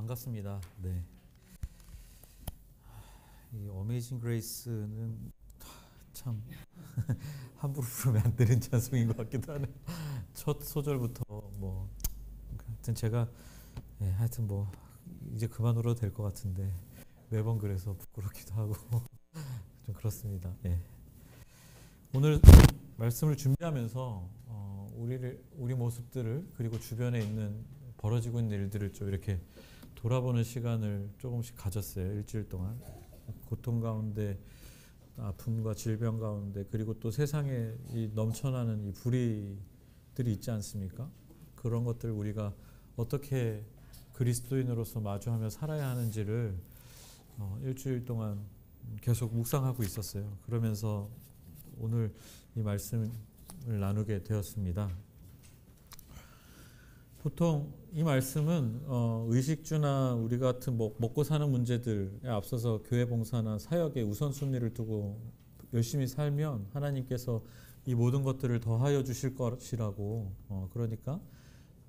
반갑습니다. 네. 이 어메이징 그레이스는 참 함부로 부르면 안 되는 찬송인 것 같기도 하네요. 첫 소절부터 하여튼 제가 하여튼 이제 그만 울어도 될 것 같은데 매번 그래서 부끄럽기도 하고 좀 그렇습니다. 오늘 말씀을 준비하면서 우리 모습들을 그리고 주변에 있는 벌어지고 있는 일들을 좀 이렇게 돌아보는 시간을 조금씩 가졌어요. 일주일 동안 고통 가운데, 아픔과 질병 가운데, 그리고 또 세상에 이 넘쳐나는 이 불의들이 있지 않습니까? 그런 것들 우리가 어떻게 그리스도인으로서 마주하며 살아야 하는지를 일주일 동안 계속 묵상하고 있었어요. 그러면서 오늘 이 말씀을 나누게 되었습니다. 보통 이 말씀은 의식주나 우리 같은 먹고 사는 문제들에 앞서서 교회 봉사나 사역에 우선순위를 두고 열심히 살면 하나님께서 이 모든 것들을 더하여 주실 것이라고, 그러니까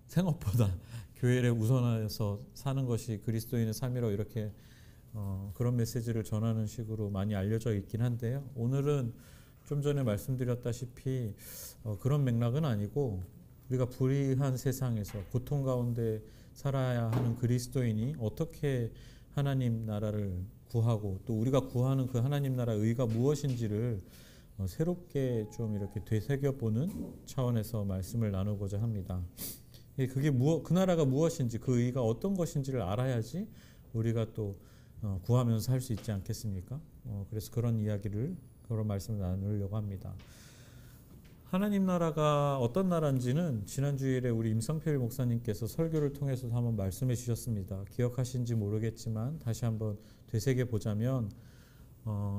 생업보다 교회를 우선하여서 사는 것이 그리스도인의 삶이라고 이렇게 그런 메시지를 전하는 식으로 많이 알려져 있긴 한데요. 오늘은 좀 전에 말씀드렸다시피 그런 맥락은 아니고, 우리가 불의한 세상에서 고통 가운데 살아야 하는 그리스도인이 어떻게 하나님 나라를 구하고 또 우리가 구하는 그 하나님 나라의 의가 무엇인지를 새롭게 좀 이렇게 되새겨보는 차원에서 말씀을 나누고자 합니다. 그게 그 나라가 무엇인지, 그 의가 어떤 것인지를 알아야지 우리가 또 구하면서 살 수 있지 않겠습니까? 그래서 그런 말씀을 나누려고 합니다. 하나님 나라가 어떤 나라인지는 지난 주일에 우리 임성필 목사님께서 설교를 통해서 한번 말씀해 주셨습니다. 기억하신지 모르겠지만 다시 한번 되새겨 보자면,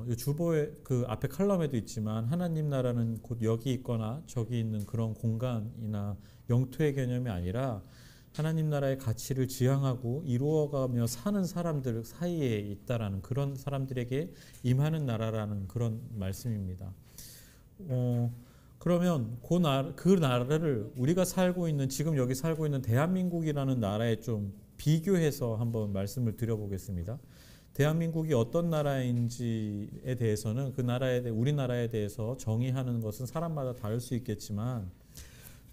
이 주보에 그 앞에 칼럼에도 있지만 하나님 나라는 곧 여기 있거나 저기 있는 그런 공간이나 영토의 개념이 아니라 하나님 나라의 가치를 지향하고 이루어가며 사는 사람들 사이에 있다라는, 그런 사람들에게 임하는 나라라는 그런 말씀입니다. 그러면 그 나라를 우리가 살고 있는, 지금 여기 살고 있는 대한민국이라는 나라에 좀 비교해서 한번 말씀을 드려보겠습니다. 대한민국이 어떤 나라인지에 대해서는 우리나라에 대해서 정의하는 것은 사람마다 다를 수 있겠지만,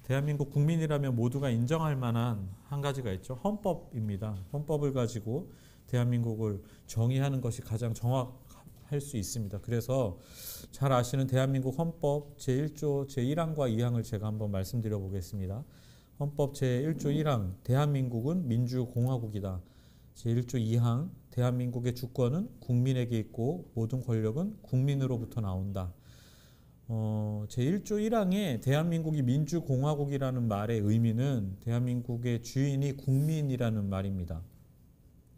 대한민국 국민이라면 모두가 인정할 만한 한 가지가 있죠. 헌법입니다. 헌법을 가지고 대한민국을 정의하는 것이 가장 정확할 수 있습니다. 그래서 잘 아시는 대한민국 헌법 제1조 제1항과 2항을 제가 한번 말씀드려 보겠습니다. 헌법 제1조 1항, 대한민국은 민주공화국이다. 제1조 2항, 대한민국의 주권은 국민에게 있고 모든 권력은 국민으로부터 나온다. 제1조 1항에 대한민국이 민주공화국이라는 말의 의미는 대한민국의 주인이 국민이라는 말입니다.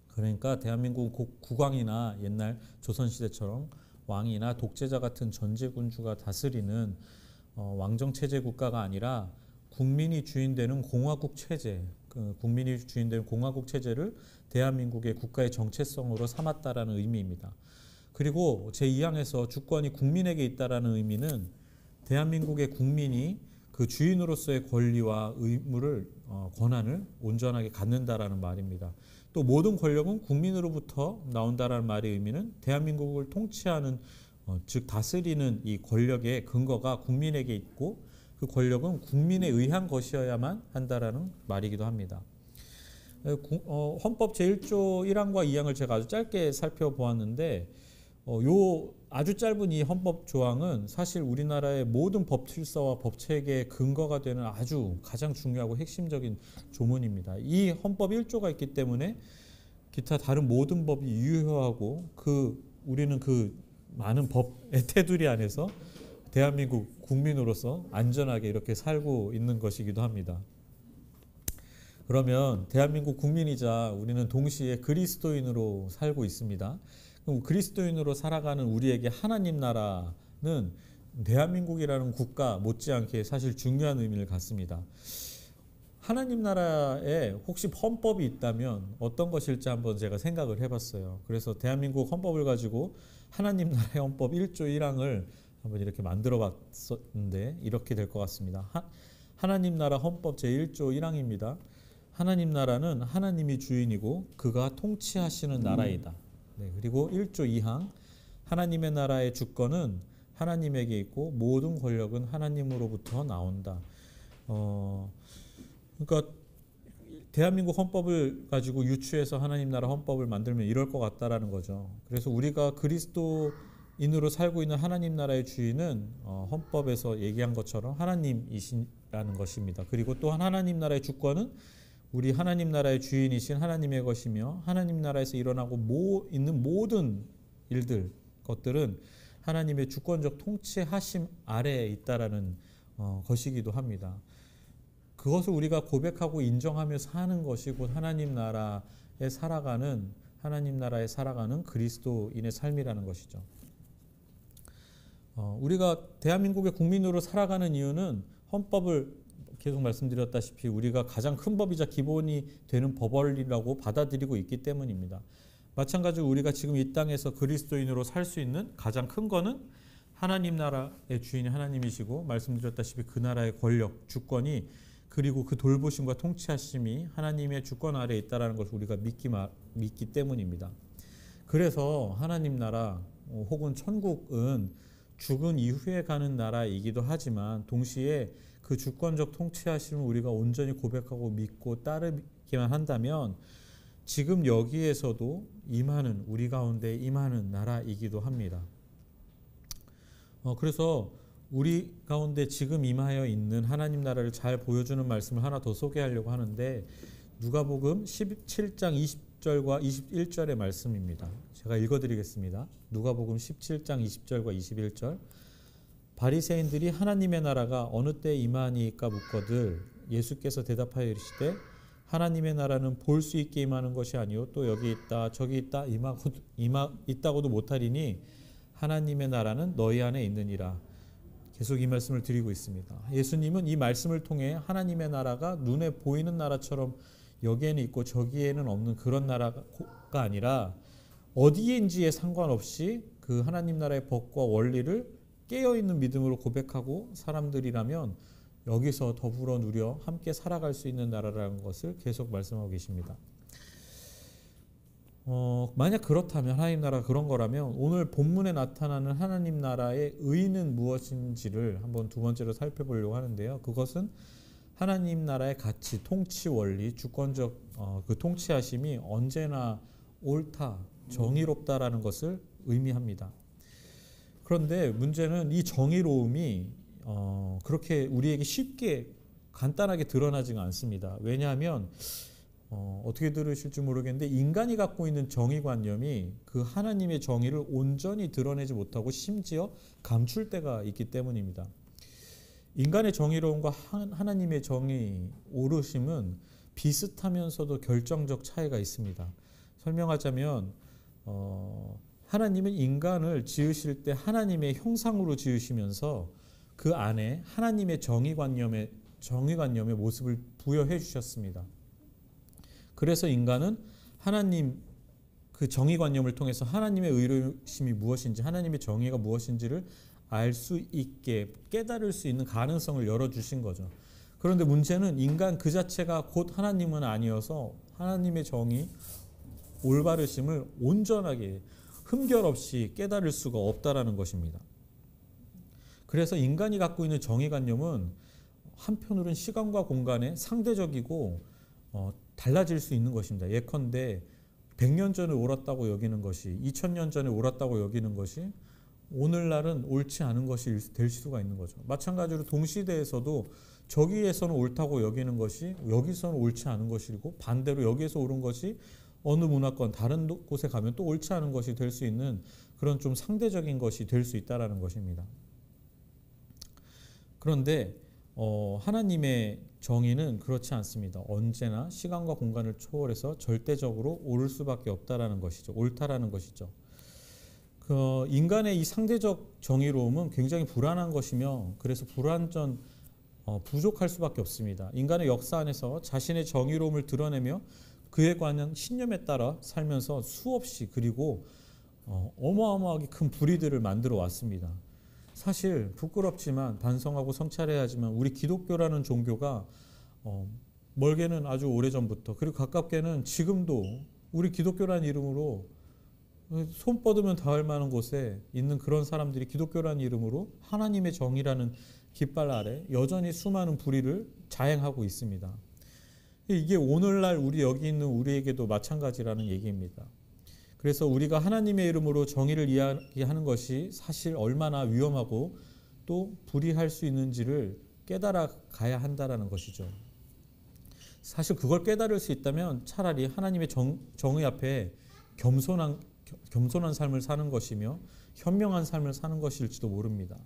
그러니까 대한민국 국왕이나 옛날 조선시대처럼 왕이나 독재자 같은 전제군주가 다스리는 왕정체제 국가가 아니라 국민이 주인되는 공화국 체제, 국민이 주인되는 공화국 체제를 대한민국의 국가의 정체성으로 삼았다라는 의미입니다. 그리고 제2항에서 주권이 국민에게 있다라는 의미는 대한민국의 국민이 그 주인으로서의 권리와 의무를, 권한을 온전하게 갖는다라는 말입니다. 또 모든 권력은 국민으로부터 나온다라는 말의 의미는 대한민국을 통치하는, 즉 다스리는 이 권력의 근거가 국민에게 있고 그 권력은 국민에 의한 것이어야만 한다라는 말이기도 합니다. 헌법 제1조 1항과 2항을 제가 아주 짧게 살펴보았는데, 아주 짧은 이 헌법 조항은 사실 우리나라의 모든 법 질서와 법 체계의 근거가 되는 아주 가장 중요하고 핵심적인 조문입니다. 이 헌법 1조가 있기 때문에 기타 다른 모든 법이 유효하고 우리는 그 많은 법의 테두리 안에서 대한민국 국민으로서 안전하게 이렇게 살고 있는 것이기도 합니다. 그러면 대한민국 국민이자 우리는 동시에 그리스도인으로 살고 있습니다. 그럼 그리스도인으로 살아가는 우리에게 하나님 나라는 대한민국이라는 국가 못지않게 사실 중요한 의미를 갖습니다. 하나님 나라에 혹시 헌법이 있다면 어떤 것일지 한번 제가 생각을 해봤어요. 그래서 대한민국 헌법을 가지고 하나님 나라의 헌법 1조 1항을 한번 이렇게 만들어 봤었는데 이렇게 될 것 같습니다. 하나님 나라 헌법 제1조 1항입니다. 하나님 나라는 하나님이 주인이고 그가 통치하시는 나라이다. 네, 그리고 1조 2항 하나님의 나라의 주권은 하나님에게 있고 모든 권력은 하나님으로부터 나온다. 그러니까 대한민국 헌법을 가지고 유추해서 하나님 나라 헌법을 만들면 이럴 것 같다라는 거죠. 그래서 우리가 그리스도인으로 살고 있는 하나님 나라의 주인은 헌법에서 얘기한 것처럼 하나님이시라는 것입니다. 그리고 또한 하나님 나라의 주권은 우리 하나님 나라의 주인이신 하나님의 것이며 하나님 나라에서 일어나고 있는 모든 일들, 것들은 하나님의 주권적 통치하심 아래에 있다라는 것이기도 합니다. 그것을 우리가 고백하고 인정하며 사는 것이 곧 하나님 나라에 살아가는 그리스도인의 삶이라는 것이죠. 우리가 대한민국의 국민으로 살아가는 이유는 헌법을 계속 말씀드렸다시피 우리가 가장 큰 법이자 기본이 되는 법원이라고 받아들이고 있기 때문입니다. 마찬가지로 우리가 지금 이 땅에서 그리스도인으로 살 수 있는 가장 큰 거는 하나님 나라의 주인이 하나님이시고 말씀드렸다시피 그 나라의 권력, 주권이 그리고 그 돌보심과 통치하심이 하나님의 주권 아래에 있다는 것을 우리가 믿기 때문입니다. 그래서 하나님 나라 혹은 천국은 죽은 이후에 가는 나라이기도 하지만 동시에 그 주권적 통치하심을 우리가 온전히 고백하고 믿고 따르기만 한다면 지금 여기에서도 우리 가운데 임하는 나라이기도 합니다. 그래서 우리 가운데 지금 임하여 있는 하나님 나라를 잘 보여주는 말씀을 하나 더 소개하려고 하는데 누가복음 17장 20절과 21절의 말씀입니다. 제가 읽어드리겠습니다. 누가복음 17장 20절과 21절 바리새인들이 하나님의 나라가 어느 때에 임하니까 묻거들 예수께서 대답하여 이르시되 하나님의 나라는 볼 수 있게 임하는 것이 아니요 또 여기 있다 저기 있다 있다고도 못하리니 하나님의 나라는 너희 안에 있느니라. 계속 이 말씀을 드리고 있습니다. 예수님은 이 말씀을 통해 하나님의 나라가 눈에 보이는 나라처럼 여기에는 있고 저기에는 없는 그런 나라가 아니라 어디인지에 상관없이 그 하나님 나라의 법과 원리를 깨어있는 믿음으로 고백하고 사람들이라면 여기서 더불어 누려 함께 살아갈 수 있는 나라라는 것을 계속 말씀하고 계십니다. 만약 그렇다면 하나님 나라가 그런 거라면 오늘 본문에 나타나는 하나님 나라의 의의는 무엇인지를 한번 두 번째로 살펴보려고 하는데요. 그것은 하나님 나라의 가치, 통치 원리, 주권적 그 통치하심이 언제나 옳다, 정의롭다라는 것을 의미합니다. 그런데 문제는 이 정의로움이 그렇게 우리에게 쉽게 간단하게 드러나지가 않습니다. 왜냐하면 어떻게 들으실지 모르겠는데 인간이 갖고 있는 정의관념이 그 하나님의 정의를 온전히 드러내지 못하고 심지어 감출 때가 있기 때문입니다. 인간의 정의로움과 하나님의 정의 오르심은 비슷하면서도 결정적 차이가 있습니다. 설명하자면 하나님은 인간을 지으실 때 하나님의 형상으로 지으시면서 그 안에 하나님의 정의관념의 모습을 부여해 주셨습니다. 그래서 인간은 하나님 그 정의관념을 통해서 하나님의 의로우심이 무엇인지 하나님의 정의가 무엇인지를 알 수 있게 깨달을 수 있는 가능성을 열어주신 거죠. 그런데 문제는 인간 그 자체가 곧 하나님은 아니어서 하나님의 정의, 올바르심을 온전하게 흠결 없이 깨달을 수가 없다라는 것입니다. 그래서 인간이 갖고 있는 정의관념은 한편으로는 시간과 공간에 상대적이고 달라질 수 있는 것입니다. 예컨대 100년 전에 옳았다고 여기는 것이 2000년 전에 옳았다고 여기는 것이 오늘날은 옳지 않은 것이 될 수가 있는 거죠. 마찬가지로 동시대에서도 저기에서는 옳다고 여기는 것이 여기서는 옳지 않은 것이고 반대로 여기에서 옳은 것이 어느 문화권 다른 곳에 가면 또 옳지 않은 것이 될 수 있는 그런 좀 상대적인 것이 될 수 있다는 것입니다. 그런데 하나님의 정의는 그렇지 않습니다. 언제나 시간과 공간을 초월해서 절대적으로 옳을 수밖에 없다라는 것이죠. 옳다라는 것이죠. 인간의 이 상대적 정의로움은 굉장히 불안한 것이며 그래서 부족할 수밖에 없습니다. 인간의 역사 안에서 자신의 정의로움을 드러내며 그에 관한 신념에 따라 살면서 수없이 그리고 어마어마하게 큰 불의들을 만들어 왔습니다. 사실 부끄럽지만 반성하고 성찰해야 하지만 우리 기독교라는 종교가 멀게는 아주 오래전부터, 그리고 가깝게는 지금도 우리 기독교라는 이름으로 손 뻗으면 닿을 만한 곳에 있는 그런 사람들이 기독교라는 이름으로 하나님의 정의라는 깃발 아래 여전히 수많은 불의를 자행하고 있습니다. 이게 오늘날 우리 여기 있는 우리에게도 마찬가지라는 얘기입니다. 그래서 우리가 하나님의 이름으로 정의를 이야기하는 것이 사실 얼마나 위험하고 또 불의할 수 있는지를 깨달아 가야 한다는 것이죠. 사실 그걸 깨달을 수 있다면 차라리 하나님의 정의 앞에 겸손한 삶을 사는 것이며 현명한 삶을 사는 것일지도 모릅니다.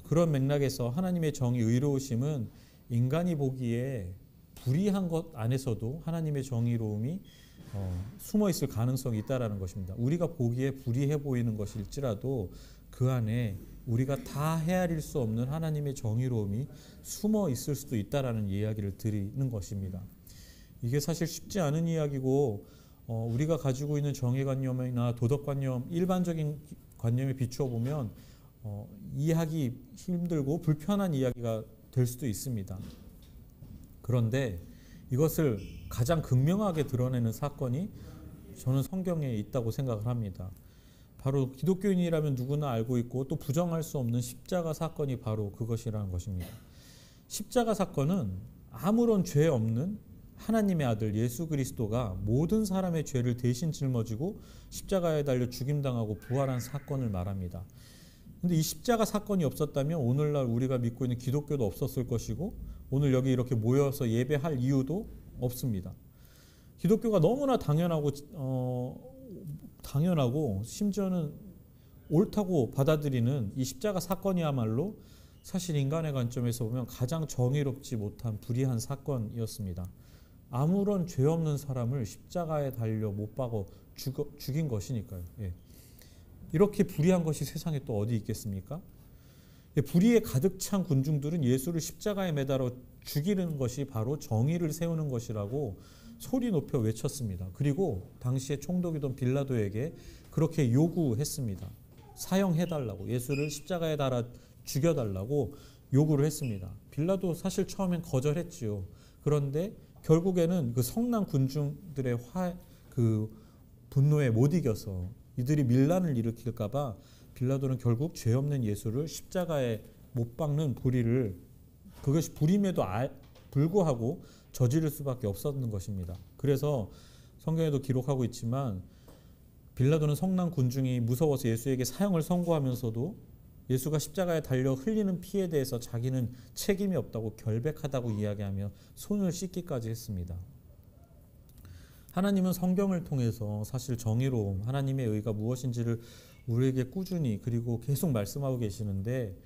그런 맥락에서 하나님의 정의, 의로우심은 인간이 보기에 불의한 것 안에서도 하나님의 정의로움이 숨어 있을 가능성이 있다는 것입니다. 우리가 보기에 불의해 보이는 것일지라도 그 안에 우리가 다 헤아릴 수 없는 하나님의 정의로움이 숨어 있을 수도 있다라는 이야기를 드리는 것입니다. 이게 사실 쉽지 않은 이야기고 우리가 가지고 있는 정의관념이나 도덕관념, 일반적인 관념에 비추어 보면 이해하기 힘들고 불편한 이야기가 될 수도 있습니다. 그런데 이것을 가장 극명하게 드러내는 사건이 저는 성경에 있다고 생각을 합니다. 바로 기독교인이라면 누구나 알고 있고 또 부정할 수 없는 십자가 사건이 바로 그것이라는 것입니다. 십자가 사건은 아무런 죄 없는 하나님의 아들 예수 그리스도가 모든 사람의 죄를 대신 짊어지고 십자가에 달려 죽임당하고 부활한 사건을 말합니다. 근데 이 십자가 사건이 없었다면 오늘날 우리가 믿고 있는 기독교도 없었을 것이고 오늘 여기 이렇게 모여서 예배할 이유도 없습니다. 기독교가 너무나 당연하고 심지어는 옳다고 받아들이는 이 십자가 사건이야말로 사실 인간의 관점에서 보면 가장 정의롭지 못한 불의한 사건이었습니다. 아무런 죄 없는 사람을 십자가에 달려 못 박아 죽인 것이니까요. 예. 이렇게 불의한 것이 세상에 또 어디 있겠습니까? 불의에 가득 찬 군중들은 예수를 십자가에 매달아 죽이는 것이 바로 정의를 세우는 것이라고 소리 높여 외쳤습니다. 그리고 당시에 총독이던 빌라도에게 그렇게 요구했습니다. 사형해달라고, 예수를 십자가에 달아 죽여달라고 요구를 했습니다. 빌라도 사실 처음엔 거절했지요. 그런데 결국에는 그 성난 군중들의 분노에 못 이겨서 이들이 밀란을 일으킬까봐 빌라도는 결국 죄 없는 예수를 십자가에 못 박는 불의를, 그것이 불임에도 불구하고 저지를 수밖에 없었는 것입니다. 그래서 성경에도 기록하고 있지만 빌라도는 성난 군중이 무서워서 예수에게 사형을 선고하면서도 예수가 십자가에 달려 흘리는 피에 대해서 자기는 책임이 없다고 결백하다고 이야기하며 손을 씻기까지 했습니다. 하나님은 성경을 통해서 사실 정의로움, 하나님의 의가 무엇인지를 우리에게 꾸준히 그리고 계속 말씀하고 계시는데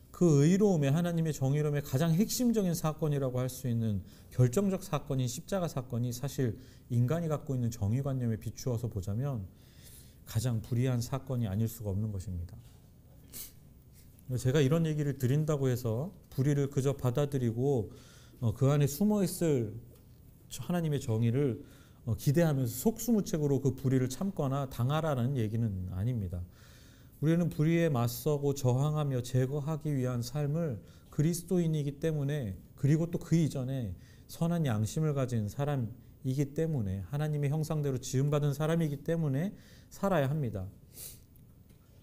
그 의로움의, 하나님의 정의로움의 가장 핵심적인 사건이라고 할 수 있는 결정적 사건인 십자가 사건이 사실 인간이 갖고 있는 정의관념에 비추어서 보자면 가장 불의한 사건이 아닐 수가 없는 것입니다. 제가 이런 얘기를 드린다고 해서 불의를 그저 받아들이고 그 안에 숨어있을 하나님의 정의를 기대하면서 속수무책으로 그 불의를 참거나 당하라는 얘기는 아닙니다. 우리는 불의에 맞서고 저항하며 제거하기 위한 삶을 그리스도인이기 때문에, 그리고 또 그 이전에 선한 양심을 가진 사람이기 때문에, 하나님의 형상대로 지음받은 사람이기 때문에 살아야 합니다.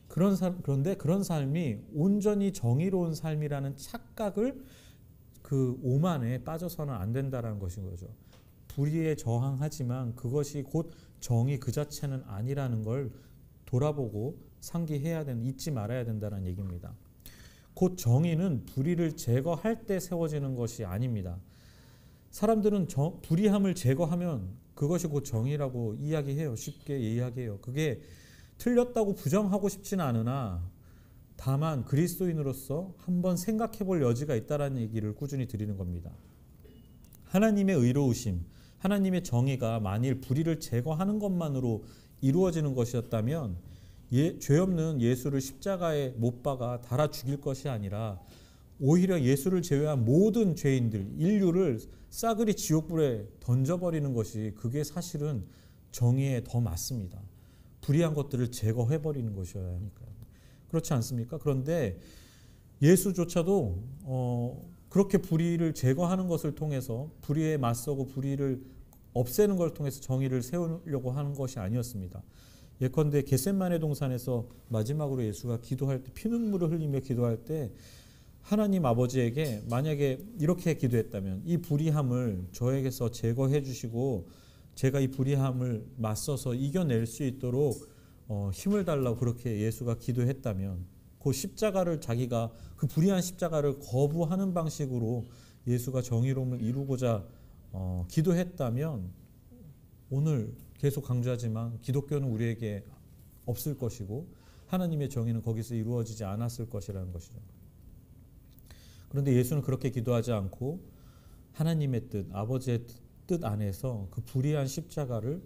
그런데 그런 삶이 온전히 정의로운 삶이라는 착각을, 그 오만에 빠져서는 안 된다는 것인 거죠. 불의에 저항하지만 그것이 곧 정의 그 자체는 아니라는 걸 돌아보고 상기해야 잊지 말아야 된다는 얘기입니다. 곧 정의는 불의를 제거할 때 세워지는 것이 아닙니다. 사람들은 불의함을 제거하면 그것이 곧 정의라고 이야기해요. 쉽게 이야기해요. 그게 틀렸다고 부정하고 싶지는 않으나 다만 그리스도인으로서 한번 생각해 볼 여지가 있다는 얘기를 꾸준히 드리는 겁니다. 하나님의 의로우심, 하나님의 정의가 만일 불의를 제거하는 것만으로 이루어지는 것이었다면 죄 없는 예수를 십자가에 못 박아 달아 죽일 것이 아니라 오히려 예수를 제외한 모든 죄인들, 인류를 싸그리 지옥불에 던져버리는 것이, 그게 사실은 정의에 더 맞습니다. 불의한 것들을 제거해버리는 것이어야 하니까요. 그렇지 않습니까? 그런데 예수조차도 그렇게 불의를 제거하는 것을 통해서 불의에 맞서고 불의를 없애는 걸 통해서 정의를 세우려고 하는 것이 아니었습니다. 예컨대 겟셋마네 동산에서 마지막으로 예수가 기도할 때 피눈물을 흘리며 기도할 때 하나님 아버지에게 만약에 이렇게 기도했다면 이 불의함을 저에게서 제거해 주시고 제가 이 불의함을 맞서서 이겨낼 수 있도록 힘을 달라고 그렇게 예수가 기도했다면 그 십자가를 자기가 그 불의한 십자가를 거부하는 방식으로 예수가 정의로움을 이루고자 기도했다면 오늘 계속 강조하지만 기독교는 우리에게 없을 것이고 하나님의 정의는 거기서 이루어지지 않았을 것이라는 것이죠. 그런데 예수는 그렇게 기도하지 않고 하나님의 뜻, 아버지의 뜻 안에서 그 불의한 십자가를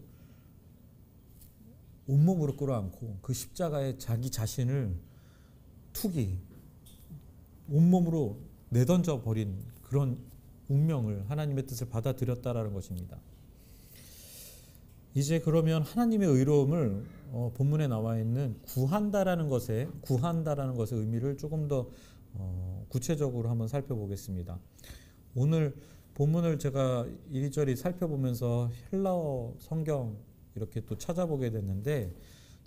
온몸으로 끌어안고 그 십자가에 자기 자신을 투기, 온몸으로 내던져 버린 그런 운명을 하나님의 뜻을 받아들였다라는 것입니다. 이제 그러면 하나님의 의로움을 본문에 나와 있는 구한다라는 것의 의미를 조금 더 구체적으로 한번 살펴보겠습니다. 오늘 본문을 제가 이리저리 살펴보면서 헬라어 성경 이렇게 또 찾아보게 됐는데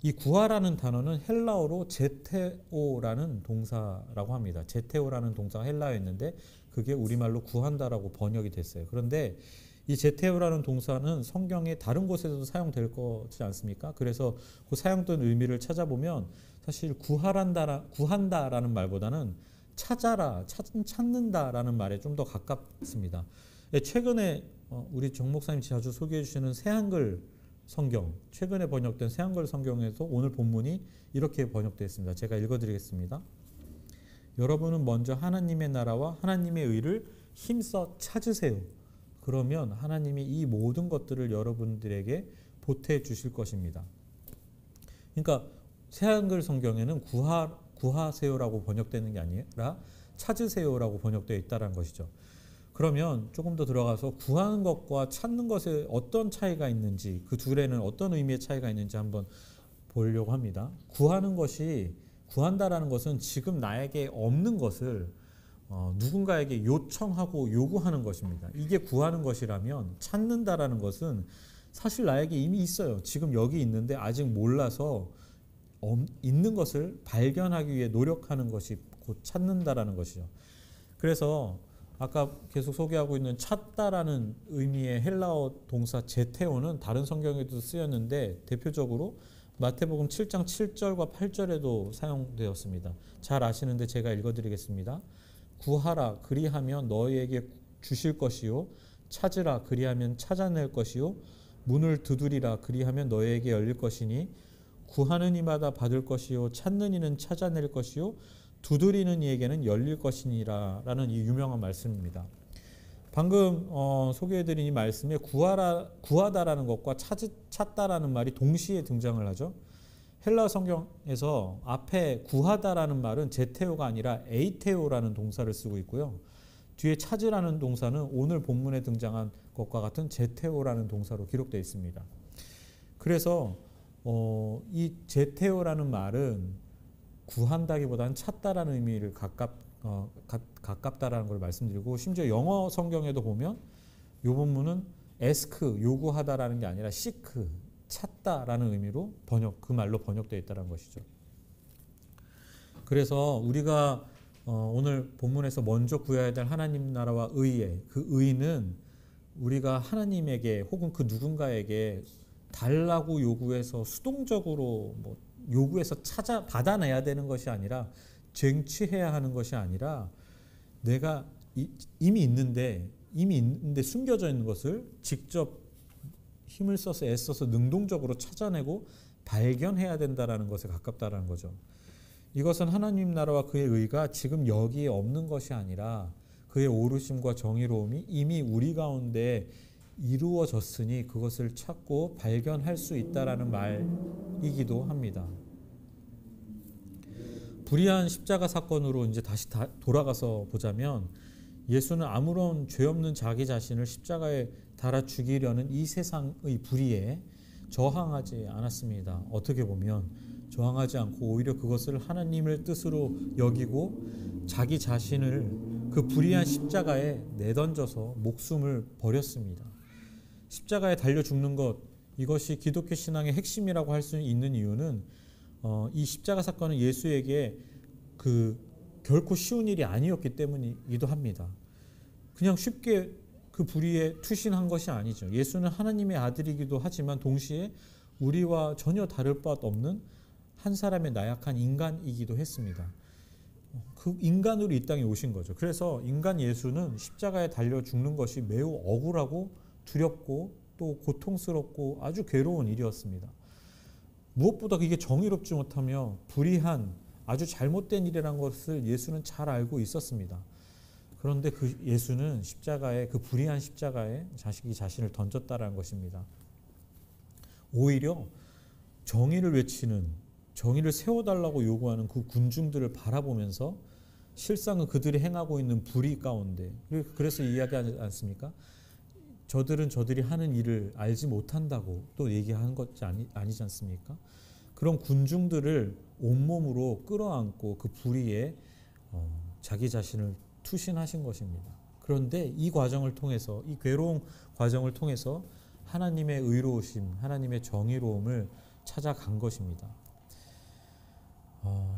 이 구하라는 단어는 헬라어로 제테오라는 동사라고 합니다. 제테오라는 동사가 헬라어였는데 그게 우리말로 구한다라고 번역이 됐어요. 그런데 이 제테오라는 동사는 성경의 다른 곳에서도 사용될 거지 않습니까? 그래서 그 사용된 의미를 찾아보면 사실 구한다라는 말보다는 찾아라, 찾는다라는 말에 좀 더 가깝습니다. 최근에 우리 정 목사님 자주 소개해 주시는 새한글 성경, 최근에 번역된 새한글 성경에서 오늘 본문이 이렇게 번역되어 있습니다. 제가 읽어드리겠습니다. 여러분은 먼저 하나님의 나라와 하나님의 의를 힘써 찾으세요. 그러면 하나님이 이 모든 것들을 여러분들에게 보태 주실 것입니다. 그러니까 새한글 성경에는 구하세요라고 번역되는 게 아니라 찾으세요라고 번역되어 있다는 것이죠. 그러면 조금 더 들어가서 구하는 것과 찾는 것에 어떤 차이가 있는지, 그 둘에는 어떤 의미의 차이가 있는지 한번 보려고 합니다. 구한다라는 것은 지금 나에게 없는 것을 누군가에게 요청하고 요구하는 것입니다. 이게 구하는 것이라면 찾는다라는 것은 사실 나에게 이미 있어요. 지금 여기 있는데 아직 몰라서 있는 것을 발견하기 위해 노력하는 것이 곧 찾는다라는 것이죠. 그래서 아까 계속 소개하고 있는 찾다라는 의미의 헬라어 동사 제테오는 다른 성경에도 쓰였는데 대표적으로 마태복음 7장 7절과 8절에도 사용되었습니다. 잘 아시는데 제가 읽어드리겠습니다. 구하라 그리하면 너희에게 주실 것이요 찾으라 그리하면 찾아낼 것이요 문을 두드리라 그리하면 너희에게 열릴 것이니 구하는 이마다 받을 것이요 찾는 이는 찾아낼 것이요 두드리는 이에게는 열릴 것이니라 라는 이 유명한 말씀입니다. 방금 소개해드린 이 말씀에 구하다라는 것과 찾다라는 말이 동시에 등장을 하죠. 헬라 성경에서 앞에 구하다라는 말은 제테오가 아니라 에이테오라는 동사를 쓰고 있고요. 뒤에 찾으라는 동사는 오늘 본문에 등장한 것과 같은 제테오라는 동사로 기록되어 있습니다. 그래서 이 제테오라는 말은 구한다기보다는 찾다라는 의미를 가깝다라는 걸 말씀드리고 심지어 영어 성경에도 보면 이 본문은 ask 요구하다라는 게 아니라 seek 찾다라는 의미로 그 말로 번역되어 있다는 것이죠. 그래서 우리가 오늘 본문에서 먼저 구해야 될 하나님 나라와 의의 그 의는 우리가 하나님에게 혹은 그 누군가에게 달라고 요구해서 수동적으로 요구해서 받아내야 되는 것이 아니라 쟁취해야 하는 것이 아니라 내가 이미 있는데 숨겨져 있는 것을 직접 힘을 써서 애써서 능동적으로 찾아내고 발견해야 된다는 것에 가깝다는 거죠. 이것은 하나님 나라와 그의 의가 지금 여기에 없는 것이 아니라 그의 오르심과 정의로움이 이미 우리 가운데 이루어졌으니 그것을 찾고 발견할 수 있다라는 말이기도 합니다. 불의한 십자가 사건으로 이제 다시 돌아가서 보자면 예수는 아무런 죄 없는 자기 자신을 십자가에 달아 죽이려는 이 세상의 불의에 저항하지 않았습니다. 어떻게 보면 저항하지 않고 오히려 그것을 하나님의 뜻으로 여기고 자기 자신을 그 불의한 십자가에 내던져서 목숨을 버렸습니다. 십자가에 달려 죽는 것, 이것이 기독교 신앙의 핵심이라고 할 수 있는 이유는 이 십자가 사건은 예수에게 결코 쉬운 일이 아니었기 때문이기도 합니다. 그냥 쉽게 그 불의에 투신한 것이 아니죠. 예수는 하나님의 아들이기도 하지만 동시에 우리와 전혀 다를 바 없는 한 사람의 나약한 인간이기도 했습니다. 그 인간으로 이 땅에 오신 거죠. 그래서 인간 예수는 십자가에 달려 죽는 것이 매우 억울하고 두렵고 또 고통스럽고 아주 괴로운 일이었습니다. 무엇보다 이게 정의롭지 못하며 불의한 아주 잘못된 일이라는 것을 예수는 잘 알고 있었습니다. 그런데 그 예수는 십자가에, 그 불의한 십자가에 자신을 던졌다라는 것입니다. 오히려 정의를 외치는, 정의를 세워달라고 요구하는 그 군중들을 바라보면서 실상은 그들이 행하고 있는 불의 가운데, 그래서 이야기하지 않습니까? 저들이 하는 일을 알지 못한다고 또 얘기하는 것이 아니지 않습니까? 그런 군중들을 온몸으로 끌어안고 그 불의에 자기 자신을 투신하신 것입니다. 그런데 이 과정을 통해서, 이 괴로운 과정을 통해서 하나님의 의로우심, 하나님의 정의로움을 찾아간 것입니다.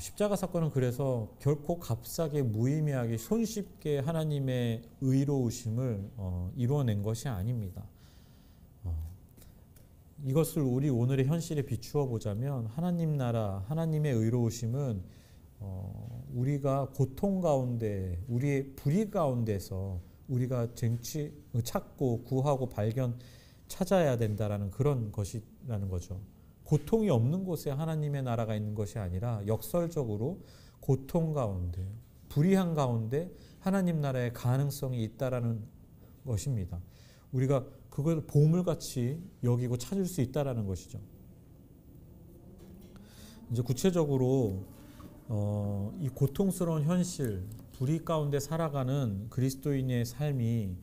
십자가 사건은 그래서 결코 값싸게 무의미하게 손쉽게 하나님의 의로우심을 이루어낸 것이 아닙니다. 이것을 우리 오늘의 현실에 비추어 보자면 하나님 나라, 하나님의 의로우심은 우리가 고통 가운데, 우리의 불의 가운데서 우리가 찾고 구하고 찾아야 된다라는 그런 것이라는 거죠. 고통이 없는 곳에 하나님의 나라가 있는 것이 아니라 역설적으로 고통 가운데, 불의한 가운데 하나님 나라의 가능성이 있다라는 것입니다. 우리가 그걸 보물같이 여기고 찾을 수 있다라는 것이죠. 이제 구체적으로 이 고통스러운 현실, 불의 가운데 살아가는 그리스도인의 삶이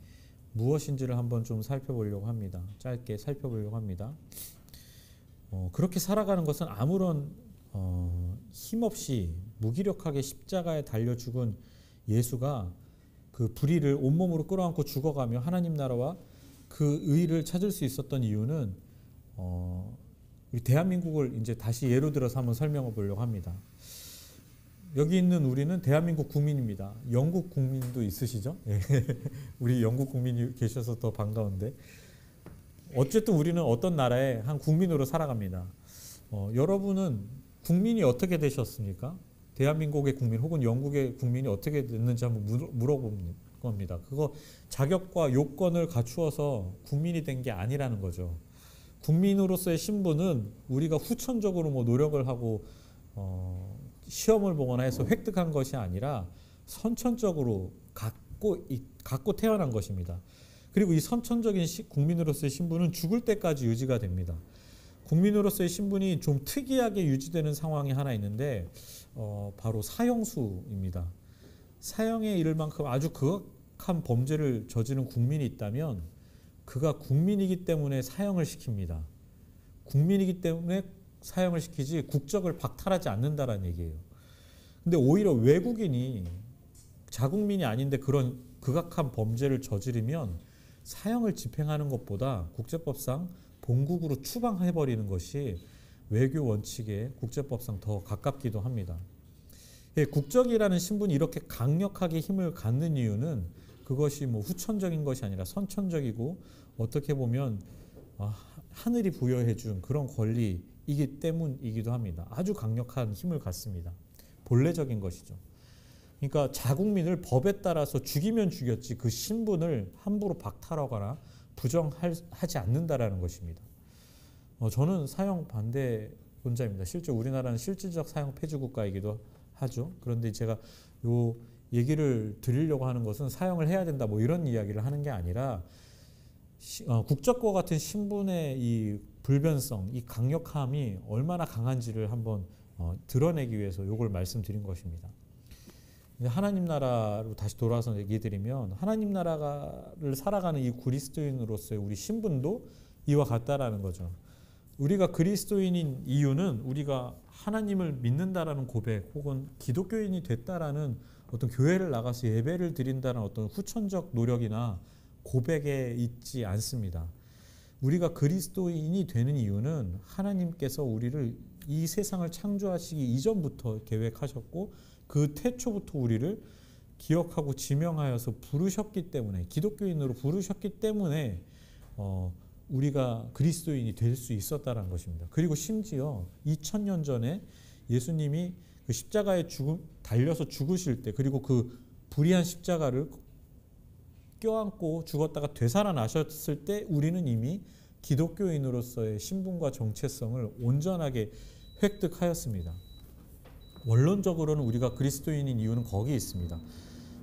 무엇인지를 한번 좀 살펴보려고 합니다. 짧게 살펴보려고 합니다. 그렇게 살아가는 것은 아무런 힘없이 무기력하게 십자가에 달려 죽은 예수가 그 불의를 온몸으로 끌어안고 죽어가며 하나님 나라와 그 의를 찾을 수 있었던 이유는 우리 대한민국을 이제 다시 예로 들어서 한번 설명해 보려고 합니다. 여기 있는 우리는 대한민국 국민입니다. 영국 국민도 있으시죠? 우리 영국 국민이 계셔서 더 반가운데, 어쨌든 우리는 어떤 나라의 한 국민으로 살아갑니다. 여러분은 국민이 어떻게 되셨습니까? 대한민국의 국민 혹은 영국의 국민이 어떻게 됐는지 한번 물어볼 겁니다. 그거 자격과 요건을 갖추어서 국민이 된 게 아니라는 거죠. 국민으로서의 신분은 우리가 후천적으로 노력을 하고 시험을 보거나 해서 획득한 것이 아니라 선천적으로 갖고 태어난 것입니다. 그리고 이 선천적인 국민으로서의 신분은 죽을 때까지 유지가 됩니다. 국민으로서의 신분이 좀 특이하게 유지되는 상황이 하나 있는데 바로 사형수입니다. 사형에 이를 만큼 아주 극악한 범죄를 저지른 국민이 있다면 그가 국민이기 때문에 사형을 시킵니다. 국민이기 때문에 사형을 시키지 국적을 박탈하지 않는다라는 얘기예요. 근데 오히려 외국인이 자국민이 아닌데 그런 극악한 범죄를 저지르면 사형을 집행하는 것보다 국제법상 본국으로 추방해버리는 것이 외교 원칙에 국제법상 더 가깝기도 합니다. 국적이라는 신분이 이렇게 강력하게 힘을 갖는 이유는 그것이 후천적인 것이 아니라 선천적이고 어떻게 보면 하늘이 부여해준 그런 권리이기 때문이기도 합니다. 아주 강력한 힘을 갖습니다. 본래적인 것이죠. 그러니까 자국민을 법에 따라서 죽이면 죽였지 그 신분을 함부로 박탈하거나 부정하지 않는다라는 것입니다. 저는 사형 반대론자입니다. 실제 우리나라는 실질적 사형 폐지 국가이기도 하죠. 그런데 제가 요 얘기를 드리려고 하는 것은 사형을 해야 된다 이런 이야기를 하는 게 아니라 국적과 같은 신분의 이 불변성, 이 강력함이 얼마나 강한지를 한번 드러내기 위해서 이걸 말씀드린 것입니다. 하나님 나라로 다시 돌아와서 얘기드리면 하나님 나라를 살아가는 이 그리스도인으로서의 우리 신분도 이와 같다라는 거죠. 우리가 그리스도인인 이유는 우리가 하나님을 믿는다라는 고백 혹은 기독교인이 됐다라는 어떤 교회를 나가서 예배를 드린다는 어떤 후천적 노력이나 고백에 있지 않습니다. 우리가 그리스도인이 되는 이유는 하나님께서 우리를 이 세상을 창조하시기 이전부터 계획하셨고 그 태초부터 우리를 기억하고 지명하여서 부르셨기 때문에, 기독교인으로 부르셨기 때문에 우리가 그리스도인이 될 수 있었다는 것입니다. 그리고 심지어 2000년 전에 예수님이 그 십자가에 달려서 죽으실 때, 그리고 그 불의한 십자가를 껴안고 죽었다가 되살아나셨을 때 우리는 이미 기독교인으로서의 신분과 정체성을 온전하게 획득하였습니다. 원론적으로는 우리가 그리스도인인 이유는 거기에 있습니다.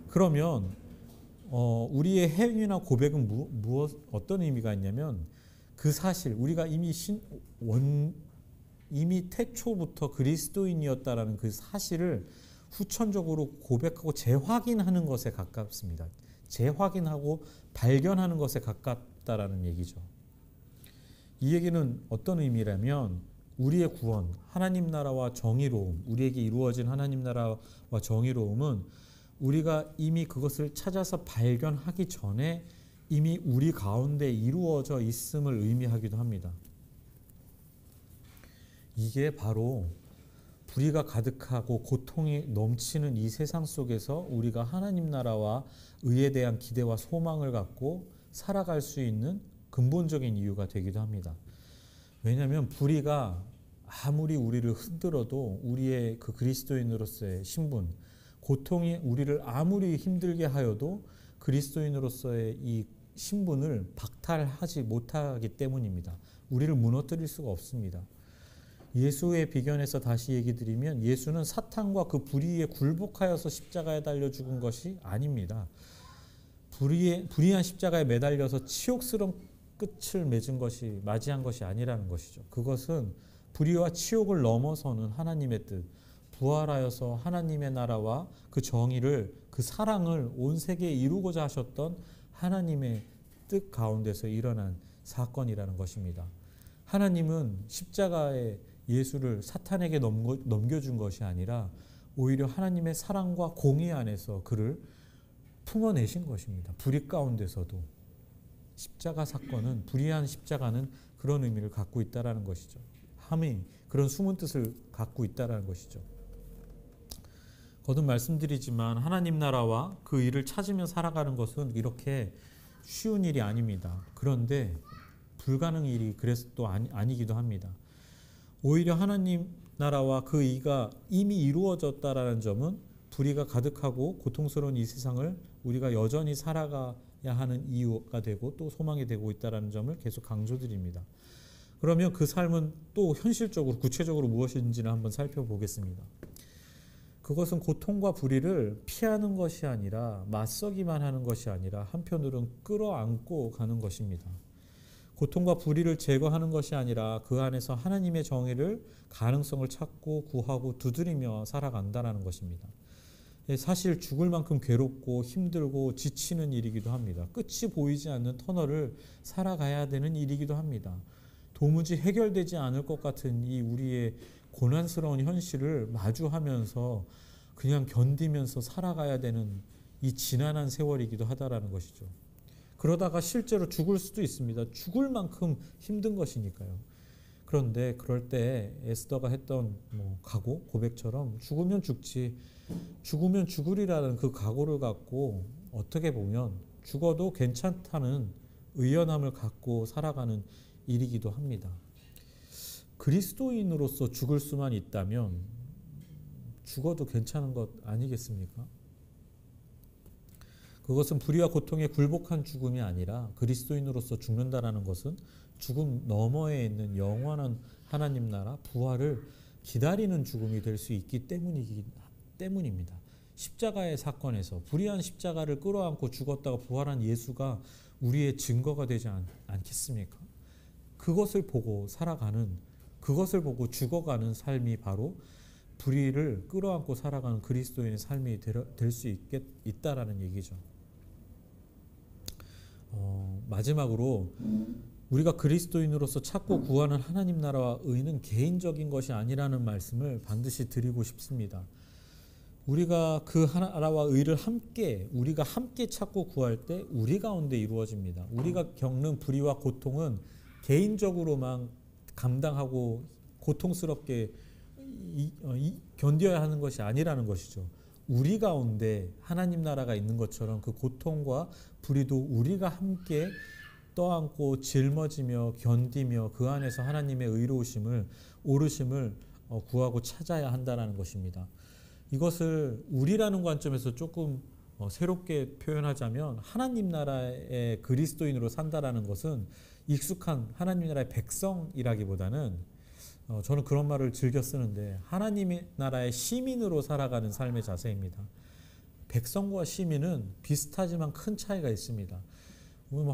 그러면 우리의 행위나 고백은 어떤 의미가 있냐면, 그 사실, 우리가 이미 태초부터 그리스도인이었다라는 그 사실을 후천적으로 고백하고 재확인하는 것에 가깝습니다. 재확인하고 발견하는 것에 가깝다라는 얘기죠. 이 얘기는 어떤 의미라면, 우리의 구원, 하나님 나라와 정의로움, 우리에게 이루어진 하나님 나라와 정의로움은 우리가 이미 그것을 찾아서 발견하기 전에 이미 우리 가운데 이루어져 있음을 의미하기도 합니다. 이게 바로 불의가 가득하고 고통이 넘치는 이 세상 속에서 우리가 하나님 나라와 의에 대한 기대와 소망을 갖고 살아갈 수 있는 근본적인 이유가 되기도 합니다. 왜냐하면 불의가 아무리 우리를 흔들어도 우리의 그 그리스도인으로서의 신분, 고통이 우리를 아무리 힘들게 하여도 그리스도인으로서의 이 신분을 박탈하지 못하기 때문입니다. 우리를 무너뜨릴 수가 없습니다. 예수의 비견에서 다시 얘기 드리면, 예수는 사탄과 그 불의에 굴복하여서 십자가에 달려 죽은 것이 아닙니다. 불의한 십자가에 매달려서 치욕스러운 끝을 맞이한 것이 아니라는 것이죠. 그것은 불의와 치욕을 넘어서는 하나님의 뜻, 부활하여서 하나님의 나라와 그 정의를, 그 사랑을 온 세계에 이루고자 하셨던 하나님의 뜻 가운데서 일어난 사건이라는 것입니다. 하나님은 십자가에 예수를 사탄에게 넘겨준 것이 아니라 오히려 하나님의 사랑과 공의 안에서 그를 품어내신 것입니다. 불의 가운데서도 십자가 사건은, 불의한 십자가는 그런 의미를 갖고 있다는 것이죠. 함이 그런 숨은 뜻을 갖고 있다는 것이죠. 거듭 말씀드리지만 하나님 나라와 그 일을 찾으며 살아가는 것은 이렇게 쉬운 일이 아닙니다. 그런데 불가능 일이 그래서 또 아니기도 합니다. 오히려 하나님 나라와 그 의가 이미 이루어졌다라는 점은 불의가 가득하고 고통스러운 이 세상을 우리가 여전히 살아가야 하는 이유가 되고 또 소망이 되고 있다는 점을 계속 강조드립니다. 그러면 그 삶은 또 현실적으로, 구체적으로 무엇인지를 한번 살펴보겠습니다. 그것은 고통과 불의를 피하는 것이 아니라, 맞서기만 하는 것이 아니라 한편으로는 끌어안고 가는 것입니다. 고통과 불의를 제거하는 것이 아니라 그 안에서 하나님의 정의를, 가능성을 찾고 구하고 두드리며 살아간다는 것입니다. 사실 죽을 만큼 괴롭고 힘들고 지치는 일이기도 합니다. 끝이 보이지 않는 터널을 살아가야 되는 일이기도 합니다. 도무지 해결되지 않을 것 같은 이 우리의 고난스러운 현실을 마주하면서 그냥 견디면서 살아가야 되는 이 지난한 세월이기도 하다라는 것이죠. 그러다가 실제로 죽을 수도 있습니다. 죽을 만큼 힘든 것이니까요. 그런데 그럴 때 에스더가 했던 각오, 고백처럼 죽으면 죽지, 죽으면 죽으리라는 그 각오를 갖고 어떻게 보면 죽어도 괜찮다는 의연함을 갖고 살아가는 일이기도 합니다. 그리스도인으로서 죽을 수만 있다면 죽어도 괜찮은 것 아니겠습니까? 그것은 불의와 고통에 굴복한 죽음이 아니라 그리스도인으로서 죽는다라는 것은 죽음 너머에 있는 영원한 하나님 나라 부활을 기다리는 죽음이 될 수 있기 때문입니다. 십자가의 사건에서 불의한 십자가를 끌어안고 죽었다가 부활한 예수가 우리의 증거가 되지 않겠습니까? 그것을 보고 살아가는, 그것을 보고 죽어가는 삶이 바로 불의를 끌어안고 살아가는 그리스도인의 삶이 될 수 있다라는 얘기죠. 마지막으로 우리가 그리스도인으로서 찾고 구하는 하나님 나라와 의는 개인적인 것이 아니라는 말씀을 반드시 드리고 싶습니다. 우리가 그 나라와 의를 우리가 함께 찾고 구할 때 우리 가운데 이루어집니다. 우리가 겪는 불의와 고통은 개인적으로만 감당하고 고통스럽게 견뎌야 하는 것이 아니라는 것이죠. 우리 가운데 하나님 나라가 있는 것처럼 그 고통과 불의도 우리가 함께 떠안고 짊어지며 견디며 그 안에서 하나님의 의로우심을 오르심을 구하고 찾아야 한다는 것입니다. 이것을 우리라는 관점에서 조금 새롭게 표현하자면 하나님 나라의 그리스도인으로 산다라는 것은 익숙한 하나님 나라의 백성이라기보다는 저는 그런 말을 즐겨 쓰는데 하나님의 나라의 시민으로 살아가는 삶의 자세입니다. 백성과 시민은 비슷하지만 큰 차이가 있습니다.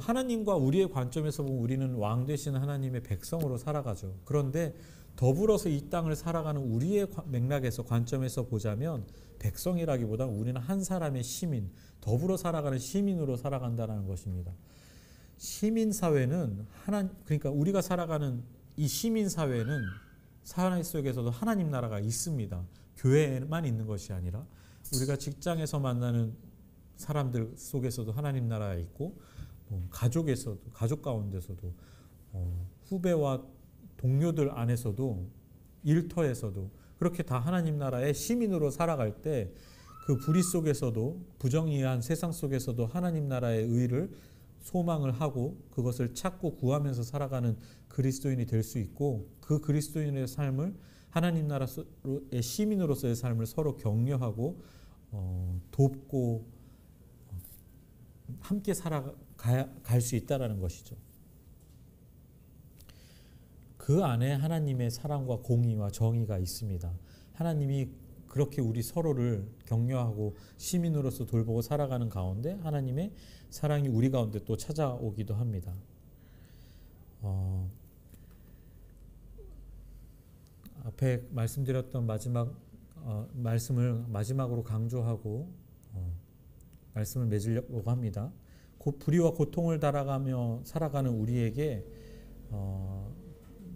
하나님과 우리의 관점에서 보면 우리는 왕 되신 하나님의 백성으로 살아가죠. 그런데 더불어서 이 땅을 살아가는 우리의 맥락에서 관점에서 보자면 백성이라기보다 우리는 한 사람의 시민, 더불어 살아가는 시민으로 살아간다는 것입니다. 시민사회는 그러니까 우리가 살아가는 이 시민사회는 사회 속에서도 하나님 나라가 있습니다. 교회에만 있는 것이 아니라 우리가 직장에서 만나는 사람들 속에서도 하나님 나라가 있고 가족 가운데서도 후배와 동료들 안에서도 일터에서도 그렇게 다 하나님 나라의 시민으로 살아갈 때 그 불의 속에서도 부정의한 세상 속에서도 하나님 나라의 의를 소망을 하고 그것을 찾고 구하면서 살아가는 그리스도인이 될 수 있고 그 그리스도인의 삶을 하나님 나라의 시민으로서의 삶을 서로 격려하고 돕고 함께 살아갈 수 있다는 것이죠. 그 안에 하나님의 사랑과 공의와 정의가 있습니다. 하나님이 그렇게 우리 서로를 격려하고 시민으로서 돌보고 살아가는 가운데 하나님의 사랑이 우리 가운데 또 찾아오기도 합니다. 앞에 말씀드렸던 말씀을 마지막으로 강조하고 말씀을 맺으려고 합니다. 불의와 고통을 달아가며 살아가는 우리에게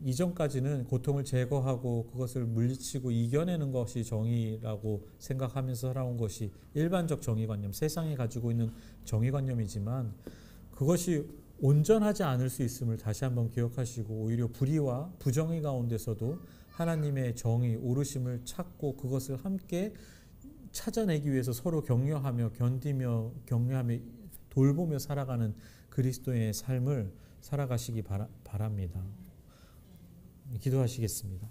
이전까지는 고통을 제거하고 그것을 물리치고 이겨내는 것이 정의라고 생각하면서 살아온 것이 일반적 정의관념, 세상이 가지고 있는 정의관념이지만 그것이 온전하지 않을 수 있음을 다시 한번 기억하시고 오히려 불의와 부정의 가운데서도 하나님의 정의, 오르심을 찾고 그것을 함께 찾아내기 위해서 서로 격려하며 견디며 격려하며 돌보며 살아가는 그리스도의 삶을 살아가시기 바랍니다. 기도하시겠습니다.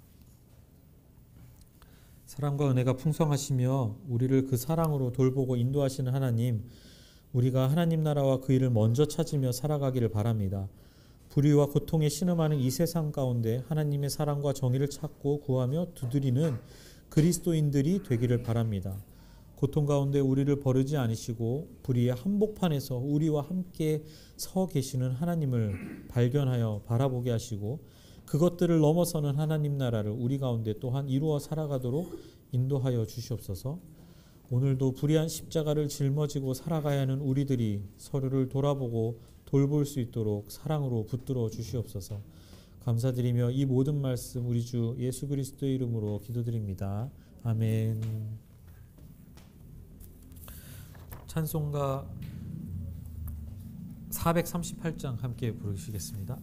사랑과 은혜가 풍성하시며 우리를 그 사랑으로 돌보고 인도하시는 하나님, 우리가 하나님 나라와 그 일을 먼저 찾으며 살아가기를 바랍니다. 불의와 고통에 신음하는 이 세상 가운데 하나님의 사랑과 정의를 찾고 구하며 두드리는 그리스도인들이 되기를 바랍니다. 고통 가운데 우리를 버리지 않으시고 불의의 한복판에서 우리와 함께 서 계시는 하나님을 발견하여 바라보게 하시고 그것들을 넘어서는 하나님 나라를 우리 가운데 또한 이루어 살아가도록 인도하여 주시옵소서. 오늘도 불의한 십자가를 짊어지고 살아가야 하는 우리들이 서로를 돌아보고 돌볼 수 있도록 사랑으로 붙들어 주시옵소서. 감사드리며 이 모든 말씀 우리 주 예수 그리스도의 이름으로 기도드립니다. 아멘. 찬송가 438장 함께 부르시겠습니다.